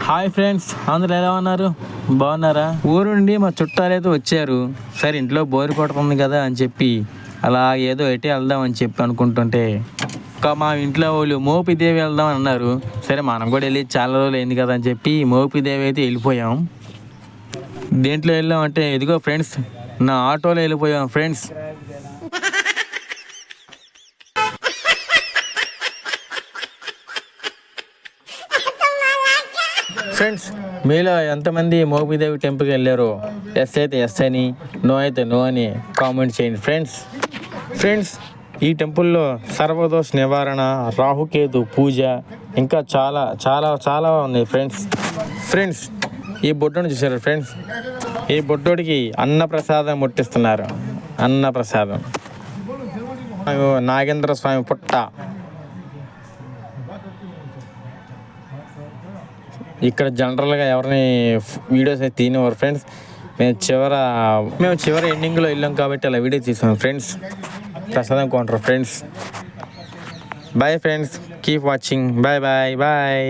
Hi friends, అందరూ ఎలా ఉన్నారు? బాగున్నారా? ఊరు నుండి మా చుట్టాలు అయితే వచ్చారు. సరే ఇంట్లో బోరు కొడుతుంది కదా అని చెప్పి అలా ఏదో ఎటు వెళ్దాం అని చెప్పి అనుకుంటుంటే ఇంకా మా ఇంట్లో వాళ్ళు మోపిదేవి వెళ్దాం అని అన్నారు. సరే మనం కూడా వెళ్ళి చాలా రోజులు అయింది కదా అని చెప్పి మోపిదేవి అయితే వెళ్ళిపోయాం. దేంట్లో వెళ్ళాం అంటే ఇదిగో ఫ్రెండ్స్, నా ఆటోలో వెళ్ళిపోయాం ఫ్రెండ్స్. ఫ్రెండ్స్, మీలో ఎంతమంది మోపిదేవి టెంపుల్కి వెళ్ళారో ఎస్ అయితే ఎస్ అని, నో అయితే నో అని కామెంట్ చేయండి ఫ్రెండ్స్. ఈ టెంపుల్లో సర్వదోష నివారణ, రాహుకేతు పూజ, ఇంకా చాలా చాలా చాలా ఉన్నాయి ఫ్రెండ్స్. ఈ బొడ్డును చూసారు ఫ్రెండ్స్? ఈ బొడ్డోడికి అన్నప్రసాదం ముట్టిస్తున్నారు. అన్నప్రసాదం నాగేంద్ర స్వామి పుట్ట. ఇక్కడ జనరల్గా ఎవరిని వీడియోస్ అయితే తీనివ్వరు ఫ్రెండ్స్. మేము చివరి ఎండింగ్లో వెళ్ళాం కాబట్టి అలా వీడియో తీసాం ఫ్రెండ్స్. ప్రసాదం కొంటారు friends. Bye friends, keep watching. Bye.